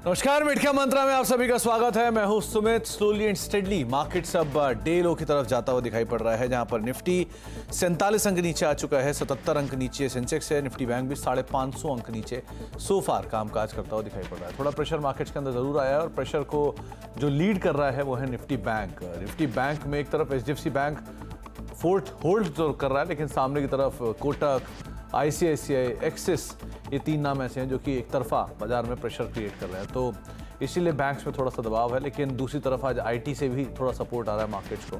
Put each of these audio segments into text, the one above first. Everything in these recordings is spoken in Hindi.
नमस्कार, मिठका मंत्रा में आप सभी का स्वागत है। मैं हूं Sumit. Slowly and steadily market सब डे लो की तरफ जाता हुआ दिखाई पड़ रहा है, जहां पर निफ्टी 47 अंक नीचे आ चुका है, 77 अंक नीचे सेंसेक्स है। निफ्टी बैंक भी 550 अंक नीचे सो फार कामकाज करता हुआ दिखाई पड़ रहा है। थोड़ा प्रेशर मार्केट्स के अंदर जरूर आया है और प्रेशर को जो लीड कर रहा है वो है निफ्टी बैंक। निफ्टी बैंक में एक तरफ HDFC बैंक फोर्थ होल्ड तो कर रहा है, लेकिन सामने की तरफ कोटक, ICICI, एक्सिस, ये तीन नाम ऐसे हैं जो कि एक तरफा बाजार में प्रेशर क्रिएट कर रहे हैं। तो इसीलिए बैंक्स में थोड़ा सा दबाव है, लेकिन दूसरी तरफ आज IT से भी थोड़ा सपोर्ट आ रहा है मार्केट्स को।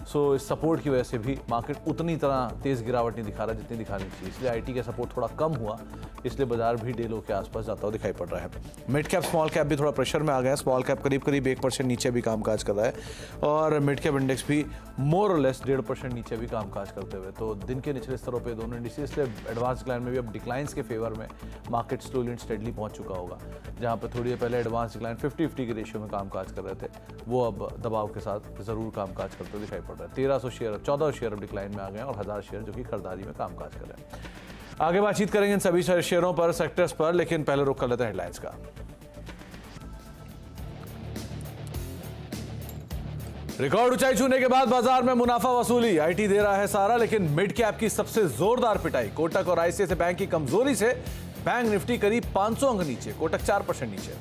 सो इस सपोर्ट की वजह से भी मार्केट उतनी तरह तेज़ गिरावट नहीं दिखा रहा जितनी दिखानी चाहिए, इसलिए IT का सपोर्ट थोड़ा कम हुआ, इसलिए बाजार भी डे लो के आसपास जाता हुआ दिखाई पड़ रहा है। मिड कैप स्मॉल कैप भी थोड़ा प्रेशर में आ गया है। स्मॉल कैप करीब 1% नीचे भी कामकाज कर रहा है और मिड कैप इंडेक्स भी मोर और लेस 1.5% नीचे भी कामकाज करते हुए। तो दिन के निचले स्तरों पे दोनों इंडिसेस, इसलिए एडवांस डिक्लाइन में भी अब डिक्लाइंस के फेवर में मार्केट स्लोली एंड स्टेडली पहुंच चुका होगा। जहां पर थोड़ी देर पहले एडवांस डिक्लाइन 50-50 के रेशियो में कामकाज कर रहे थे, वो अब दबाव के साथ जरूर कामकाज करते हुए दिखाई पड़ रहा है। 1300 शेयर 14 शेयर अब डिक्लाइन में आ गए और 1000 शेयर जो कि खरीदारी में कामकाज कर रहे हैं। आगे बातचीत करेंगे इन सभी शेयरों पर, सेक्टर्स पर, लेकिन पहले रुक कर लेते हैं हेडलाइंस का। रिकॉर्ड ऊंचाई छूने के बाद बाजार में मुनाफा वसूली, IT दे रहा है सारा, लेकिन मिड कैप की सबसे जोरदार पिटाई। कोटक और ICICI बैंक की कमजोरी से बैंक निफ्टी करीब 500 अंक नीचे, कोटक 4% नीचे।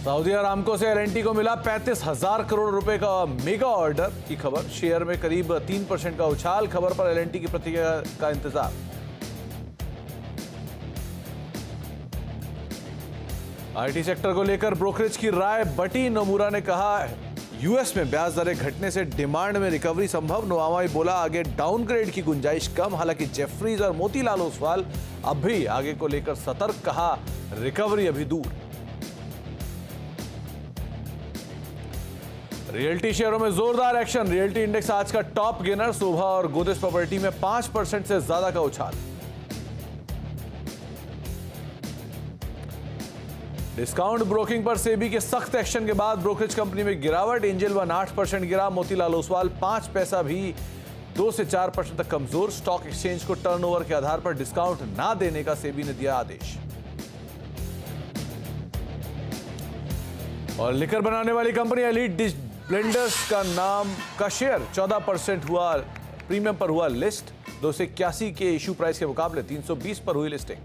सऊदी अरामको से L&T को मिला 35,000 करोड़ रुपए का मेगा ऑर्डर की खबर। शेयर में करीब 3% का उछाल, खबर पर L&T की प्रतिक्रिया का इंतजार। IT सेक्टर को लेकर ब्रोकरेज की राय बटी। नोमुरा ने कहा US में ब्याज दरें घटने से डिमांड में रिकवरी संभव। नोवामा बोला आगे डाउनग्रेड की गुंजाइश कम, हालांकि जेफरीज और मोतीलाल ओसवाल अब भी आगे को लेकर सतर्क, कहा रिकवरी अभी दूर। रियल्टी शेयरों में जोरदार एक्शन, रियल्टी इंडेक्स आज का टॉप गेनर। शोभा और गोदरेज प्रॉपर्टी में 5% से ज्यादा का उछाल। डिस्काउंट ब्रोकिंग पर सेबी के सख्त एक्शन के बाद ब्रोकरेज कंपनी में गिरावट। एंजल वन 8% गिरा, मोतीलाल ओसवाल 5 पैसा भी 2 से 4% तक कमजोर। स्टॉक एक्सचेंज को टर्नओवर के आधार पर डिस्काउंट ना देने का सेबी ने दिया आदेश। और लिकर बनाने वाली कंपनी एलीट ब्लेंडर्स का नाम का शेयर 14% हुआ, प्रीमियम पर हुआ लिस्ट। 281 के इशू प्राइस के मुकाबले 320 पर हुई लिस्टिंग।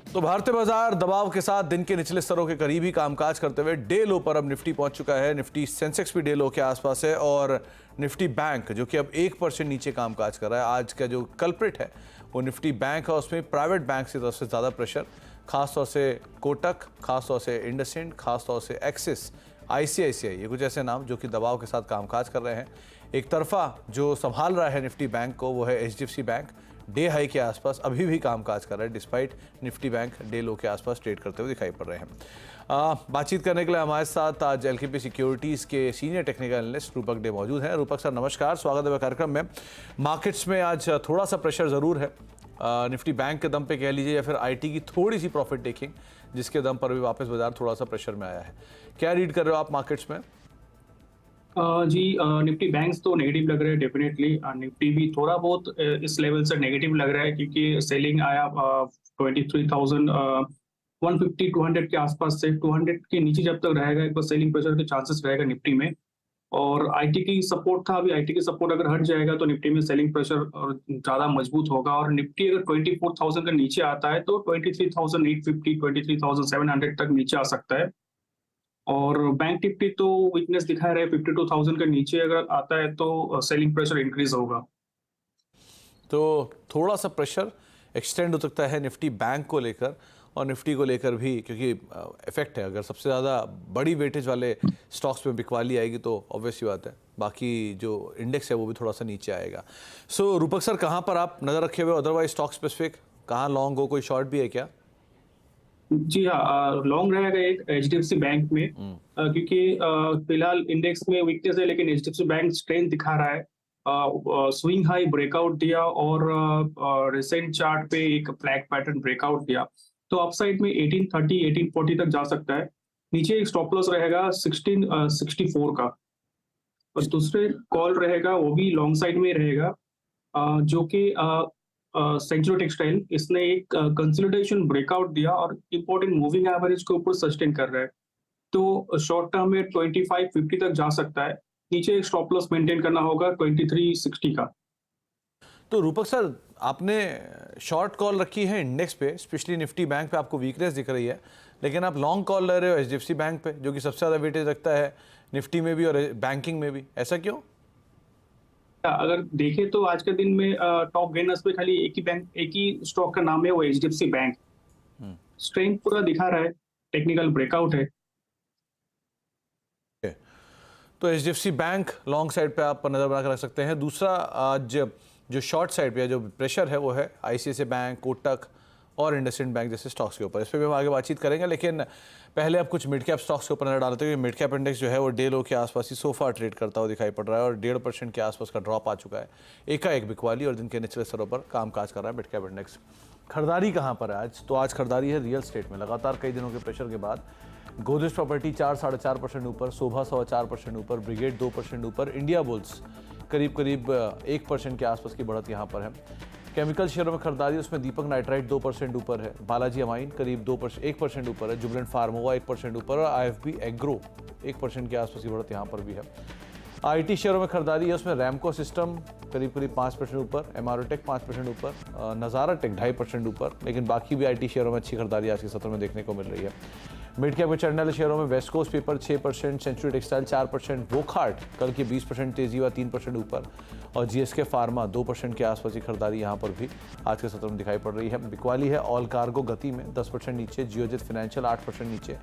तो भारतीय बाजार दबाव के साथ दिन के निचले स्तरों के करीब ही कामकाज करते हुए डे लो पर अब निफ्टी पहुंच चुका है। निफ्टी सेंसेक्स भी डे लो के आसपास है और निफ्टी बैंक जो कि अब 1% नीचे कामकाज कर रहा है। आज का जो कल्प्रिट है वो निफ्टी बैंक है, उसमें प्राइवेट बैंक की तरफ से ज़्यादा प्रेशर, खासतौर से कोटक, खासतौर से इंडसइंड, खासतौर से एक्सिस, ICICI, ये कुछ ऐसे नाम जो कि दबाव के साथ कामकाज कर रहे हैं। एक तरफा जो संभाल रहा है निफ्टी बैंक को वो है HDFC बैंक, डे हाई के आसपास अभी भी कामकाज कर रहा है, डिस्पाइट निफ्टी बैंक डे लो के आसपास ट्रेड करते हुए दिखाई पड़ रहे हैं। बातचीत करने के लिए हमारे साथ आज LKP सिक्योरिटीज़ के सीनियर टेक्निकल एनालिस्ट रूपक डे मौजूद हैं। रूपक सर नमस्कार, स्वागत है कार्यक्रम में। मार्केट्स में आज थोड़ा सा प्रेशर ज़रूर है, निफ्टी बैंक के दम पे कह लीजिए या फिर IT की थोड़ी सी प्रॉफिट टेकिंग, जिसके दम पर भी वापस बाजार थोड़ा सा प्रेशर में आया है। क्या रीड कर रहे हो आप मार्केट्स में? जी, निफ्टी बैंक्स तो नेगेटिव लग रहे हैं डेफिनेटली। निफ्टी भी थोड़ा बहुत इस लेवल से नेगेटिव लग रहा है, क्योंकि सेलिंग आया 23,150-200 के आसपास से। 200 के नीचे जब तक रहेगा एक बार सेलिंग प्रेशर के चांसेस रहेगा निफ्टी में। और IT की सपोर्ट था, अभी IT की सपोर्ट अगर हट जाएगा तो निफ्टी में सेलिंग प्रेशर और ज़्यादा मजबूत होगा। और निफ्टी अगर 24,000 के नीचे आता है तो 23,850, 23,700 तक नीचे आ सकता है। और बैंक निफ्टी तो वीकनेस दिखा रहा है, 52,000 के नीचे अगर आता है तो सेलिंग प्रेशर इंक्रीज होगा। तो थोड़ा सा प्रेशर एक्सटेंड हो सकता है निफ्टी बैंक को लेकर और निफ्टी को लेकर भी, क्योंकि इफेक्ट है, अगर सबसे ज़्यादा बड़ी वेटेज वाले स्टॉक्स में बिकवाली आएगी तो ऑब्वियस ही बात है बाकी जो इंडेक्स है वो भी थोड़ा सा नीचे आएगा। सो रूपक सर, कहाँ पर आप नज़र रखे हुए, अदरवाइज स्टॉक स्पेसिफिक कहाँ लॉन्ग हो, कोई शॉर्ट भी है क्या? जी हाँ, लॉन्ग रहेगा एक HDFC बैंक में, क्योंकि फिलहाल इंडेक्स में वीकनेस है लेकिन HDFC बैंक स्ट्रेंथ दिखा रहा है। स्विंग हाई ब्रेकआउट दिया और रिसेंट चार्ट पे एक फ्लैग पैटर्न ब्रेकआउट दिया, तो अपसाइड में 1830 1840 तक जा सकता है। नीचे एक स्टॉप लॉस रहेगा 1664 का। और दूसरे कॉल रहेगा वो भी लॉन्ग साइड में रहेगा, जो कि सेंचुरी टेक्सटाइल, इसने एक कंसोलिडेशन ब्रेकआउट दिया और इंपॉर्टेंट मूविंग एवरेज के ऊपर सस्टेन कर रहा है। तो शॉर्ट टर्म में 2550 तक जा सकता है। नीचे एक स्टॉप लॉस मेंटेन करना होगा 2360 का। तो रूपक सर, आपने शॉर्ट कॉल रखी है इंडेक्स पे, स्पेशली निफ्टी बैंक पे आपको वीकनेस दिख रही है, लेकिन आप लॉन्ग कॉल ले रहे हो एचडीएफसी बैंक पे, जो कि सबसे ज़्यादा वेटेज रखता है निफ्टी में भी और बैंकिंग में भी, ऐसा क्यों? अगर देखें तो आज के दिन में टॉप गेनर्स पे खाली एक ही स्टॉक का नाम है, वो एचडीएफसी बैंक। स्ट्रेंथ पूरा दिखा रहा है, टेक्निकल ब्रेकआउट है। तो एचडीएफसी बैंक लॉन्ग साइड पे आप नज़र बना कर रख सकते हैं। दूसरा आज जो शॉर्ट साइड पे जो प्रेशर है वो है आईसीआईसीआई बैंक, कोटक और इंडसइंड बैंक जैसे स्टॉक्स के ऊपर। इस पर भी हम आगे बातचीत करेंगे, लेकिन पहले अब कुछ मिड कैप स्टॉक्स के ऊपर नजर डालते हैं। मिड कैप इंडेक्स जो है वो डे लो के आसपास ही सोफा ट्रेड करता हुआ दिखाई पड़ रहा है और 1.5% के आसपास का ड्रॉप आ चुका है। एकाएक बिकवाली और दिन के निचले स्तरों पर कामकाज कर रहा है मिड कैप इंडेक्स। खरीदारी कहाँ पर है आज? तो आज खरीदारी है रियल स्टेट में। लगातार कई दिनों के प्रेशर के बाद गोदरेज प्रॉपर्टी 4-4.5% ऊपर, शोभा 4% ऊपर, ब्रिगेड 2% ऊपर, इंडिया बुल्स करीब 1% के आसपास की बढ़त यहाँ पर है। केमिकल शेयरों में खरीदारी, उसमें दीपक नाइट्राइट 2% ऊपर है, बालाजी अमाइन करीब 1% ऊपर है, जुबलेंट फार्मोवा 1% ऊपर और आईएफबी एग्रो 1% के आसपास की बढ़त यहाँ पर भी है। आईटी शेयरों में खरीदारी है, उसमें रैमको सिस्टम करीब 5% ऊपर, एमआरओटेक 5% ऊपर, नज़ारा टेक 2.5% ऊपर, लेकिन बाकी भी आईटी शेयरों में अच्छी खरीदारी आज के सत्र में देखने को मिल रही है। मिड कैप के चढ़ने वाले शेयरों में West Coast Paper 6%, Century Textile 4%, Wockhardt कल की 20% तेजी हुआ 3% ऊपर और जीएसके फार्मा 2% के आसपास की खरीदारी यहाँ पर भी आज के सत्र में दिखाई पड़ रही है। बिकवाली है ऑल कार्गो गति में 10% नीचे, जियोजेट फाइनेंशियल 8% नीचे,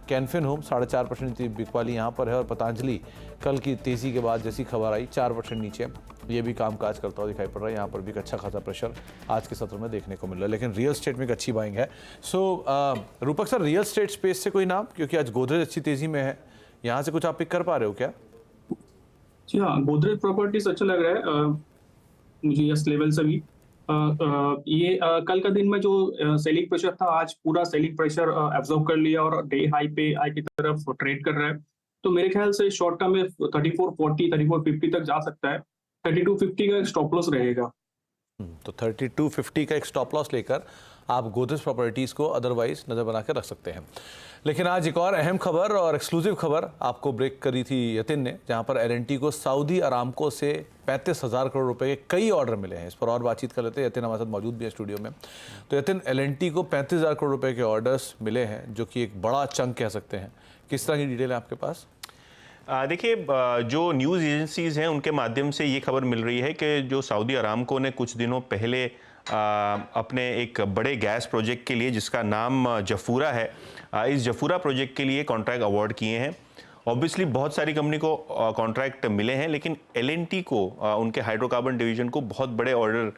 कैनफिन होम 4.5% बिकवाली यहाँ पर है और पतंजलि कल की तेज़ी के बाद जैसी खबर आई 4% नीचे, ये भी कामकाज करता हुआ दिखाई पड़ रहा है। यहाँ पर भी एक अच्छा खासा प्रेशर आज के सत्र में देखने को मिल रहा है, लेकिन रियल स्टेट में एक अच्छी बाइंग है। सो रूपक सर, रियल स्टेट स्पेस से कोई नाम, क्योंकि आज गोदरेज अच्छी तेज़ी में है, यहाँ से कुछ आप पिक कर पा रहे हो क्या? जी हाँ, गोदरेज प्रॉपर्टीज अच्छा लग रहा है मुझे इस लेवल से भी। ये कल का दिन में जो सेलिंग प्रेशर था, आज पूरा सेलिंग प्रेशर एब्जॉर्ब कर लिया और डे हाई पे हाई की तरफ ट्रेड कर रहा है। तो मेरे ख्याल से शॉर्ट टर्म में 3440 3450 तक जा सकता है। 3250 का स्टॉप लॉस रहेगा। तो 3250 का एक स्टॉप लॉस लेकर आप गोदरेज प्रॉपर्टीज को अदरवाइज नजर बना के रख सकते हैं। लेकिन आज एक और अहम खबर और एक्सक्लूसिव खबर आपको ब्रेक करी थी यतिन ने, जहां पर एलएनटी को सऊदी अरामको से 35,000 करोड़ रुपए के कई ऑर्डर मिले हैं। इस पर और बातचीत कर लेते हैं, यतिन हमारे साथ मौजूद भी है स्टूडियो में। तो यतिन, एलएनटी को 35,000 करोड़ रुपए के ऑर्डर्स मिले हैं, जो कि एक बड़ा चंक कह सकते हैं। किस तरह की डिटेल है आपके पास? देखिए, जो न्यूज़ एजेंसीज़ हैं उनके माध्यम से ये खबर मिल रही है कि जो सऊदी अरामको ने कुछ दिनों पहले अपने एक बड़े गैस प्रोजेक्ट के लिए, जिसका नाम जफूरा है, इस जफूरा प्रोजेक्ट के लिए कॉन्ट्रैक्ट अवार्ड किए हैं। ऑब्वियसली बहुत सारी कंपनी को कॉन्ट्रैक्ट मिले हैं, लेकिन एलएनटी को, उनके हाइड्रोकार्बन डिवीजन को बहुत बड़े ऑर्डर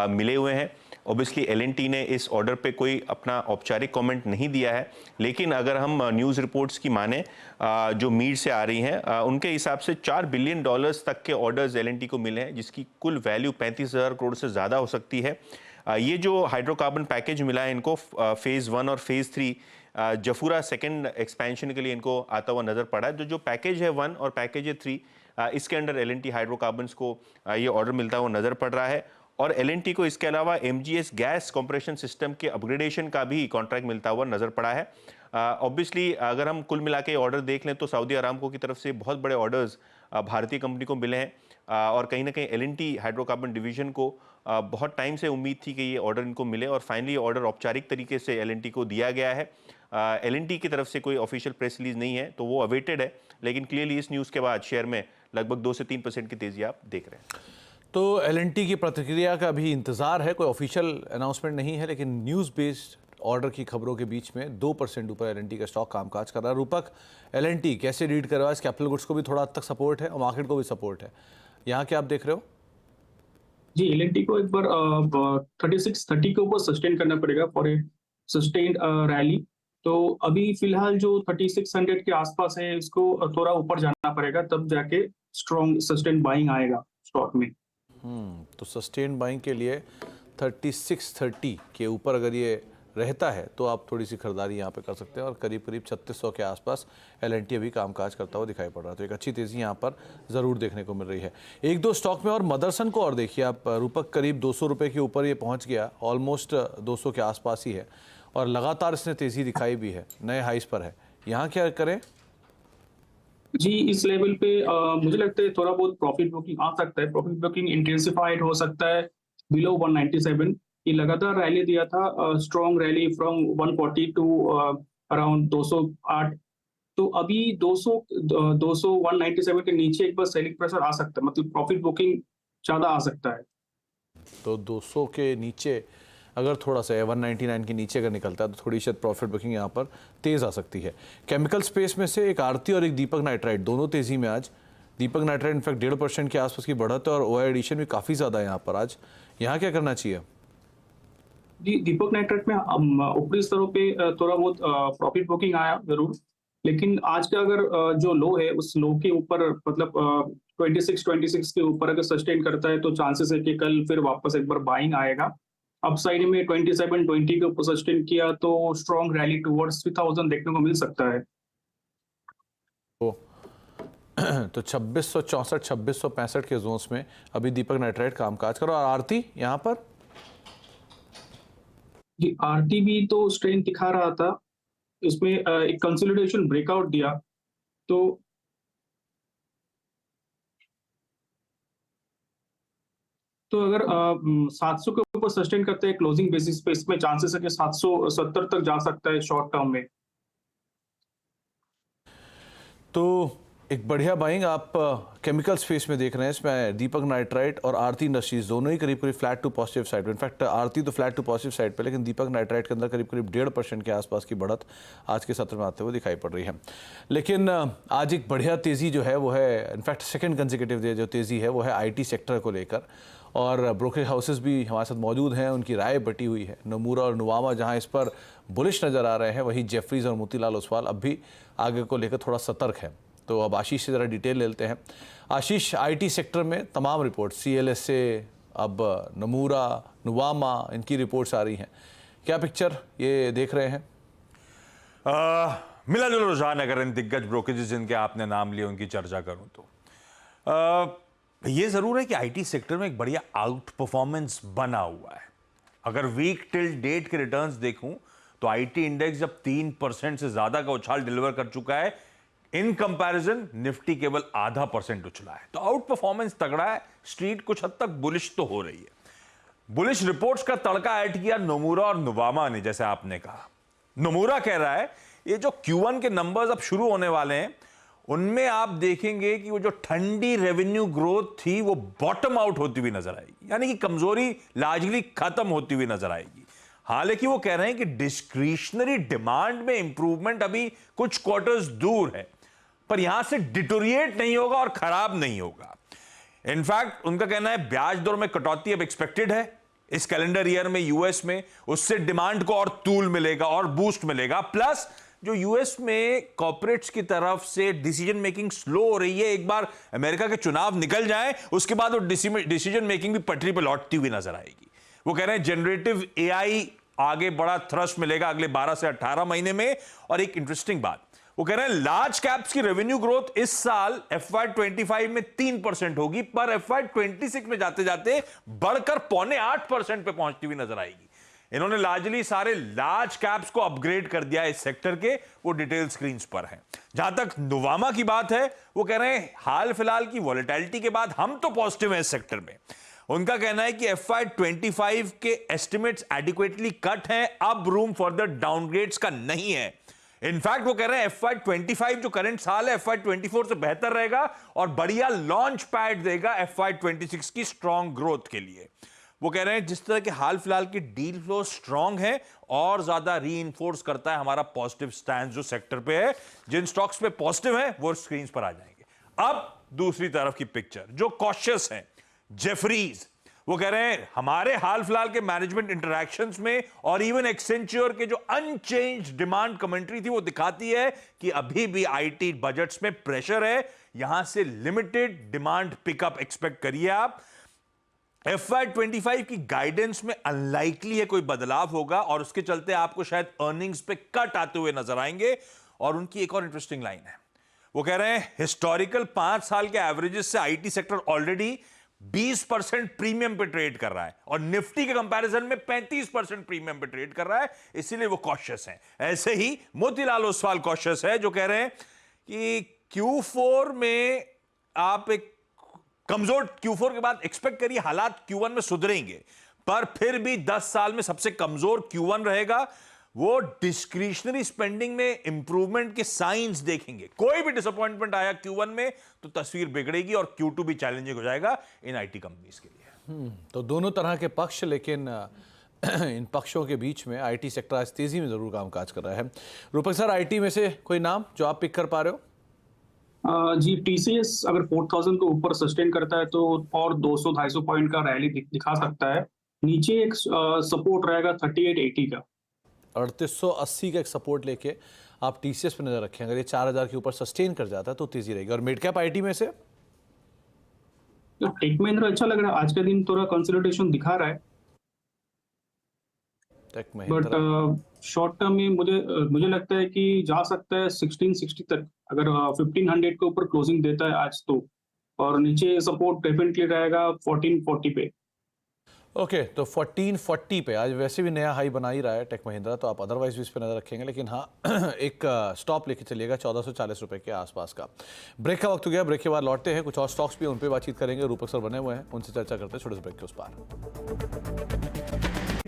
मिले हुए हैं। ऑब्वियसली एलएनटी ने इस ऑर्डर पे कोई अपना औपचारिक कमेंट नहीं दिया है, लेकिन अगर हम न्यूज़ रिपोर्ट्स की माने जो मीड से आ रही हैं, उनके हिसाब से $4 बिलियन तक के ऑर्डर्स एलएनटी को मिले हैं, जिसकी कुल वैल्यू 35,000 करोड़ से ज़्यादा हो सकती है। ये जो हाइड्रोकार्बन पैकेज मिला है इनको, फेज़ 1 और फेज़ 3 जफूरा सेकेंड एक्सपेंशन के लिए इनको आता हुआ नज़र पड़ा है। जो पैकेज है 1 और पैकेज है 3, इसके अंडर एलएनटी हाइड्रोकार्बन्स को ये ऑर्डर मिलता हुआ नज़र पड़ रहा है। और एलएनटी को इसके अलावा एमजीएस गैस कंप्रेशन सिस्टम के अपग्रेडेशन का भी कॉन्ट्रैक्ट मिलता हुआ नज़र पड़ा है। ऑब्वियसली अगर हम कुल मिला के ऑर्डर देख लें तो सऊदी अरामको की तरफ से बहुत बड़े ऑर्डर्स भारतीय कंपनी को मिले हैं और कहीं ना कहीं एलएनटी हाइड्रोकार्बन डिवीजन को बहुत टाइम से उम्मीद थी कि ये ऑर्डर इनको मिले और फाइनली ऑर्डर औपचारिक तरीके से एलएनटी को दिया गया है। एलएनटी की तरफ से कोई ऑफिशियल प्रेस रिलीज नहीं है, तो वो अवेटेड है, लेकिन क्लियरली इस न्यूज़ के बाद शेयर में लगभग 2 से 3% की तेजी आप देख रहे हैं। तो एलएनटी की प्रतिक्रिया का भी इंतजार है, कोई ऑफिशियल अनाउंसमेंट नहीं है, लेकिन न्यूज़ बेस्ड ऑर्डर की खबरों के बीच में 2% ऊपर एलएनटी का स्टॉक कामकाज कर रहा है। रूपक, एलएनटी कैसे रीड कर रहा है? इस कैपिटल गुड्स को भी थोड़ा हद तक सपोर्ट है और मार्केट को भी सपोर्ट है, यहाँ क्या आप देख रहे हो? जी, एलएनटी को एक बार 3630 के ऊपर सस्टेन करना पड़ेगा फॉर ए सस्टेन्ड रैली। तो अभी फिलहाल जो 3600 के आसपास है, इसको थोड़ा ऊपर जाना पड़ेगा, तब जाके स्ट्रॉन्ग सस्टेन बाइंग आएगा स्टॉक में। तो सस्टेन बाइंग के लिए 3630 के ऊपर अगर ये रहता है तो आप थोड़ी सी खरीदारी यहाँ पे कर सकते हैं और करीब करीब 3600 के आसपास L&T अभी कामकाज करता हुआ दिखाई पड़ रहा है। तो एक अच्छी तेज़ी यहाँ पर ज़रूर देखने को मिल रही है। एक दो स्टॉक में और मदरसन को और देखिए आप, रूपक करीब 200 रुपये के ऊपर ये पहुँच गया, ऑलमोस्ट 200 के आसपास ही है और लगातार इसने तेज़ी दिखाई भी है, नए हाइस पर है। यहाँ क्या करें? जी, इस लेवल पे मुझे लगता है थोड़ा बहुत प्रॉफिट बुकिंग आ सकता है। प्रॉफिट बुकिंग इंटेंसिफाइड हो सकता है बिलो 197। ये लगातार रैली दिया था, strong rally from 140 to around 208। तो अभी 197 के नीचे एक बार सेलिंग प्रेशर आ सकता है, मतलब प्रॉफिट बुकिंग ज़्यादा आ सकता है। तो 200 के नीचे अगर थोड़ा सा 199 के नीचे अगर निकलता है तो थोड़ी शायद प्रॉफिट बुकिंग यहाँ पर तेज़ आ सकती है। केमिकल स्पेस में से एक आरती और एक दीपक नाइट्राइट, दोनों तेज़ी में आज। दीपक नाइट्राइट इनफैक्ट 1.5% के आसपास की बढ़त है और ओआई एडिशन भी काफ़ी ज़्यादा है यहाँ पर आज। यहाँ क्या करना चाहिए? जी, दीपक नाइट्राइट में ऊपरी स्तरों पे थोड़ा बहुत प्रॉफिट बुकिंग आया जरूर, लेकिन आज का अगर जो लो है उस लो के ऊपर, मतलब 26 के ऊपर अगर सस्टेन करता है तो चांसेस है कि कल फिर वापस एक बार बाइंग आएगा। अपसाइड में 2720 के ऊपर सस्टेन किया तो स्ट्रॉन्ग रैली टुवर्ड्स 3000 देखने को मिल सकता है। तो 2664 2665 के जोन्स में अभी दीपक नाइट्राइट कामकाज करो। और आरती यहाँ पर जी, आरती भी तो स्ट्रेंथ दिखा रहा था, इसमें एक कंसोलिडेशन ब्रेकआउट दिया तो अगर 700 के ऊपर सस्टेन करते हैं क्लोजिंग बेसिस पे, इसमें चांसेस है कि 770 तक जा सकता है शॉर्ट टर्म में। तो एक बढ़िया बाइंग आप केमिकल स्पेस में देख रहे हैं। इसमें दीपक नाइट्राइट और आरती इंडस्ट्रीज दोनों ही करीब करीब फ्लैट टू पॉजिटिव साइड पे। इनफैक्ट आरती तो फ्लैट टू पॉजिटिव साइड पे, लेकिन दीपक नाइट्राइट के अंदर करीब करीब 1.5% के आसपास की बढ़त आज के सत्र में आते हुए दिखाई पड़ रही है। लेकिन आज एक बढ़िया तेज़ी जो है वो है, इनफैक्ट सेकेंड कंसेक्यूटिव डे जो तेज़ी है वो है IT सेक्टर को लेकर, और ब्रोकरेज हाउसेस भी हमारे साथ मौजूद हैं, उनकी राय बटी हुई है। नमूरा और नुवामा जहां इस पर बुलिश नज़र आ रहे हैं, वहीं जेफरीज और मोतीलाल ओसवाल अब भी आगे को लेकर थोड़ा सतर्क है। तो अब आशीष से ज़रा डिटेल लेते हैं। आशीष, IT सेक्टर में तमाम रिपोर्ट, CLS से अब नमूरा, नुवामा, इनकी रिपोर्ट्स आ रही हैं, क्या पिक्चर ये देख रहे हैं? मिला जुला रुझान, अगर इन दिग्गज ब्रोकरेजेस जिनके आपने नाम लिए उनकी चर्चा करूं तो ये जरूर है कि IT सेक्टर में एक बढ़िया आउट परफॉर्मेंस बना हुआ है। अगर वीक टिल डेट के रिटर्न्स देखूं तो IT इंडेक्स जब 3% से ज्यादा का उछाल डिलीवर कर चुका है, इन कंपैरिजन निफ्टी केवल 0.5% उछला है। तो आउट परफॉर्मेंस तगड़ा है, स्ट्रीट कुछ हद तक बुलिश तो हो रही है। बुलिश रिपोर्ट्स का तड़का ऐड किया नोमुरा और नुवामा ने, जैसे आपने कहा। नोमुरा कह रहा है ये जो Q1 के नंबर्स अब शुरू होने वाले हैं उनमें आप देखेंगे कि वो जो ठंडी रेवेन्यू ग्रोथ थी वो बॉटम आउट होती हुई नजर आएगी, यानी कि कमजोरी लार्जली खत्म होती हुई नजर आएगी। हालांकि वो कह रहे हैं कि डिस्क्रिशनरी डिमांड में इंप्रूवमेंट अभी कुछ क्वार्टर्स दूर है, पर यहां से डिटोरिएट नहीं होगा और खराब नहीं होगा। इनफैक्ट उनका कहना है ब्याज दर में कटौती अब एक्सपेक्टेड है इस कैलेंडर ईयर में यूएस में, उससे डिमांड को और तूल मिलेगा और बूस्ट मिलेगा। प्लस जो यूएस में कॉर्पोरेट्स की तरफ से डिसीजन मेकिंग स्लो हो रही है, एक बार अमेरिका के चुनाव निकल जाए उसके बाद वो डिसीजन मेकिंग भी पटरी पर लौटती हुई नजर आएगी। वो कह रहे हैं जनरेटिव AI आगे बड़ा थ्रस्ट मिलेगा अगले 12 से 18 महीने में। और एक इंटरेस्टिंग बात, वो कह रहे हैं लार्ज कैप्स की रेवेन्यू ग्रोथ इस साल FY25 में 3% होगी, पर FY26 में जाते जाते बढ़कर 7.25% पे पहुंचती हुई नजर आएगी। इन्होंने लार्जली सारे लार्ज कैप्स को अपग्रेड कर दिया इस सेक्टर के, वो डिटेल स्क्रीन पर है। जहां तक नुवामा की बात है, वो कह रहे हैं हाल फिलहाल की वॉलेटिलिटी के बाद हम तो पॉजिटिव हैं इस सेक्टर में। उनका कहना है कि FY25 के एस्टिमेट्स एडिक्वेटली कट हैं, अब रूम फर्दर डाउनग्रेड्स का नहीं है। इनफैक्ट वो कह रहे हैं FY25 जो करंट साल है FY24 से बेहतर रहेगा और बढ़िया लॉन्च पैड देगा FY26 की स्ट्रॉन्ग ग्रोथ के लिए। वो कह रहे हैं जिस तरह के हाल फिलहाल की डील फ्लो स्ट्रॉन्ग है और ज्यादा रीइंफोर्स करता है हमारा पॉजिटिव स्टैंड जो सेक्टर पे है। जिन स्टॉक्स पे पॉजिटिव है वो स्क्रीन पर आ जाएंगे। अब दूसरी तरफ की पिक्चर, जो कॉशियस है, जेफरीज, वो कह रहे हैं हमारे हाल फिलहाल के मैनेजमेंट इंटरैक्शंस में और इवन एक्सेंचर के जो अनचेंज्ड डिमांड कमेंट्री थी वो दिखाती है कि अभी भी IT बजट्स में प्रेशर है, यहां से लिमिटेड डिमांड पिकअप एक्सपेक्ट करिए आप। FY25 की गाइडेंस में अनलाइकली है कोई बदलाव होगा और उसके चलते आपको शायद अर्निंग्स पे कट आते हुए नजर आएंगे। और उनकी एक और इंटरेस्टिंग लाइन है, वो कह रहे हैं हिस्टोरिकल 5 साल के एवरेजेस से आईटी सेक्टर ऑलरेडी 20% प्रीमियम पे ट्रेड कर रहा है और निफ्टी के कंपैरिजन में 35% प्रीमियम पे ट्रेड कर रहा है, इसीलिए वो कॉशियस हैं। ऐसे ही मोतीलाल ओसवाल कॉशियस है, जो कह रहे हैं कि Q4 में आप एक कमजोर Q4 के बाद एक्सपेक्ट करिए हालात Q1 में सुधरेंगे, पर फिर भी 10 साल में सबसे कमजोर Q1 रहेगा। वो डिस्क्रिशनरी स्पेंडिंग में इंप्रूवमेंट के साइंस देखेंगे। कोई भी डिसअपॉइंटमेंट आया Q1 में तो तस्वीर बिगड़ेगी और Q2 भी चैलेंजिंग हो जाएगा इन आईटी कंपनीज के लिए। तो दोनों तरह के पक्ष, लेकिन इन पक्षों के बीच में आईटी सेक्टर आज तेजी में जरूर कामकाज कर रहा है। रूपक सर, आईटी में से कोई नाम जो आप पिक कर पा रहे हो? जी, टीसीएस अगर 4000 को ऊपर सस्टेन करता है तो और 200-250 पॉइंट का रैली दिखा सकता है। नीचे एक सपोर्ट रहेगा 3880 का। 3880 का एक सपोर्ट लेके आप टीसीएस पे नजर रखें। अगर ये 4000 के ऊपर सस्टेन कर जाता है तो तेजी रहेगी। और मिड कैप आईटी में से टेक महिंद्रा अच्छा लग रहा है, आज का दिन थोड़ा कंसोलिडेशन दिखा रहा है, Tech but Mahindra short term में मुझे लगता है कि जा सकता है 1660 तक, अगर 1500 के ऊपर क्लोजिंग देता है आज तो। और नीचे सपोर्ट डेफिनेटली रहेगा 1440 पे। ओके, तो 1440 पे आज वैसे भी नया हाई बना ही रहा है टेक महिंद्रा, तो आप अदरवाइज भी इस पे नजर रखेंगे। लेकिन हाँ एक स्टॉप लेके चलिएगा 1440 रुपए के आसपास का। ब्रेक का वक्त हो गया, ब्रेक के बाद लौटते हैं। कुछ और स्टॉक्स भी उन पे बातचीत करेंगे। रूपक सर बने हुए हैं, उनसे चर्चा करते हैं छोटे से ब्रेक के उस पार।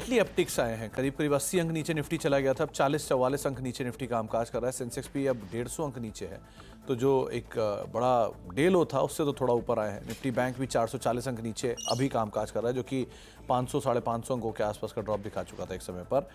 अपटिक्स आए हैं, करीब करीब 80 अंक नीचे निफ्टी चला गया था, अब 40-44 अंक नीचे निफ्टी कामकाज कर रहा है। सेंसेक्स भी अब 150 अंक नीचे है, तो जो एक बड़ा डे लो था उससे तो थोड़ा ऊपर आए हैं। निफ्टी बैंक भी 440 अंक नीचे अभी कामकाज कर रहा है, जो कि 500-550 अंकों के आसपास का ड्रॉप दिखा चुका था एक समय पर।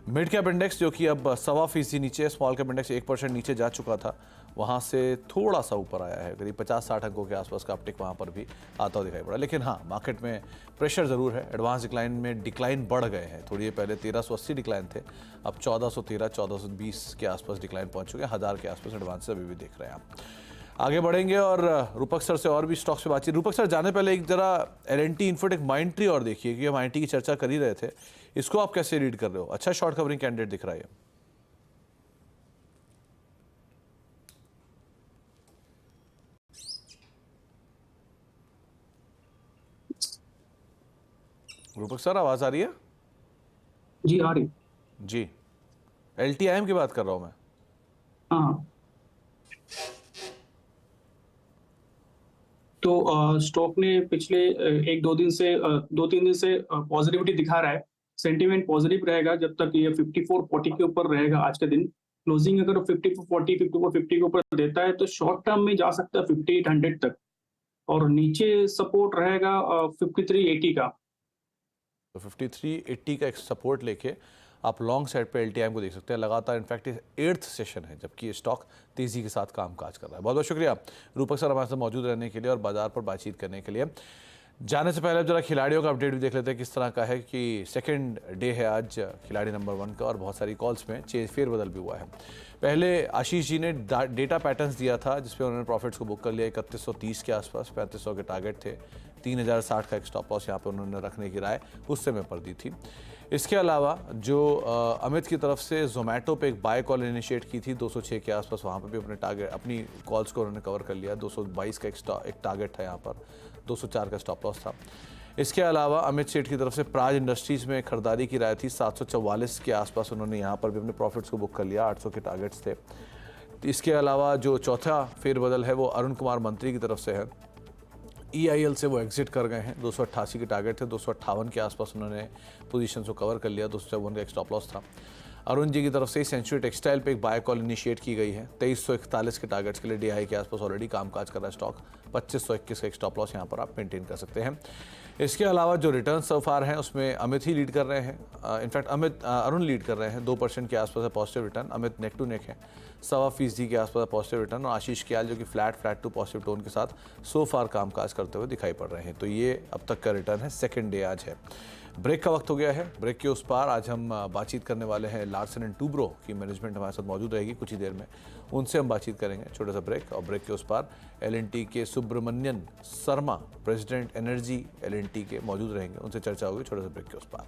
मिड कैप इंडेक्स जो कि अब 1.25% नीचे, स्मॉल कैप इंडेक्स 1% नीचे जा चुका था, वहाँ से थोड़ा सा ऊपर आया है, करीब 50-60 अंकों के आसपास का अपटिक वहाँ पर भी आता हुआ दिखाई पड़ा। लेकिन हाँ, मार्केट में प्रेशर ज़रूर है। एडवांस डिक्लाइन में डिक्लाइन बढ़ गए हैं, थोड़ी देर पहले 1380 डिक्लाइन थे, अब 1413-1420 के आसपास डिक्लाइन पहुँच चुके हैं। 1000 के आसपास एडवांस अभी भी देख रहे हैं आप। आगे बढ़ेंगे और रूपक सर से और भी स्टॉक्स से बातचीत। रूपक सर, जाने पहले एक जरा L&T इन्फोटेक माइंडट्री और देखिए कि हम आईटी की चर्चा कर ही रहे थे, इसको आप कैसे रीड कर रहे हो? अच्छा शॉर्ट कवरिंग कैंडिडेट दिख रहा है। रूपक सर, आवाज आ रही है? जी आ रही। जी, LTIM की बात कर रहा हूं मैं। हाँ, तो स्टॉक ने पिछले 2-3 दिन से पॉजिटिविटी दिखा रहा है। सेंटीमेंट पॉजिटिव रहेगा जब तक ये 5440 के ऊपर रहेगा। आज का दिन क्लोजिंग अगर 5440, 5450 के ऊपर देता है तो शॉर्ट टर्म में जा सकता है 5800 तक, और नीचे सपोर्ट रहेगा 5380 का। तो 5380 का एक सपोर्ट लेके आप लॉन्ग साइड पे LTIM को देख सकते हैं। लगातार इनफैक्ट 8th सेशन है जबकि ये स्टॉक तेजी के साथ कामकाज कर रहा है। बहुत बहुत शुक्रिया रूपक सर हमारे साथ मौजूद रहने के लिए और बाजार पर बातचीत करने के लिए। जाने से पहले जरा खिलाड़ियों का अपडेट भी देख लेते हैं किस तरह का है, कि सेकंड डे है आज खिलाड़ी नंबर 1 का और बहुत सारी कॉल्स में फेरबदल भी हुआ है। पहले आशीष जी ने डेटा पैटर्न्स दिया था जिसपे उन्होंने प्रॉफिट्स को बुक कर लिया 3130 के आसपास, 3500 के टारगेट थे, 3060 का एक स्टॉप लॉस यहाँ पे उन्होंने रखने की राय उस समय पर दी थी। इसके अलावा जो अमित की तरफ से जोमेटो पे एक बाय कॉल इनिशिएट की थी 206 के आसपास, वहाँ पर भी अपनी कॉल्स को उन्होंने कवर कर लिया। 222 का एक टारगेट था यहाँ पर, 204 का स्टॉप लॉस था। इसके अलावा अमित सेठ की तरफ से प्राज इंडस्ट्रीज़ में खरीदारी की राय थी 744 के आसपास, उन्होंने यहाँ पर भी अपने प्रॉफिट्स को बुक कर लिया, 800 के टारगेट्स थे। इसके अलावा जो चौथा फेरबदल है वो अरुण कुमार मंत्री की तरफ से है। EIL से वो एग्जिट कर गए हैं, 288 के टारगेट थे, 258 के आसपास उन्होंने पोजीशन को कवर कर लिया, 254 का एक स्टॉप लॉस था। अरुण जी की तरफ से सेंचुरी टेक्सटाइल पे एक बाय कॉल इनिशिएट की गई है 2341 के टारगेट्स के लिए, DI के आसपास ऑलरेडी कामकाज कर रहा है स्टॉक, 2521 का एक स्टॉप लॉस यहाँ पर आप मेंटेन कर सकते हैं। इसके अलावा जो रिटर्न सो फार हैं उसमें अमित ही लीड कर रहे हैं, इनफैक्ट अरुण लीड कर रहे हैं, 2% के आसपास है positive return, Amit neck to neck है 1.25% के आसपास पॉजिटिव रिटर्न, और आशीष क्याल जो कि फ्लैट टू पॉजिटिव टोन के साथ सो फार कामकाज करते हुए दिखाई पड़ रहे हैं। तो ये अब तक का रिटर्न है, सेकेंड डे आज है। ब्रेक का वक्त हो गया है। ब्रेक के उस पार आज हम बातचीत करने वाले हैं लार्सन एंड टूब्रो की मैनेजमेंट हमारे साथ मौजूद रहेगी कुछ ही देर में, उनसे हम बातचीत करेंगे। छोटा सा ब्रेक, और ब्रेक के उस पार L&T के Subramanian Sharma, president energy L&T के, मौजूद रहेंगे, उनसे चर्चा होगी छोटे से ब्रेक के उस पार।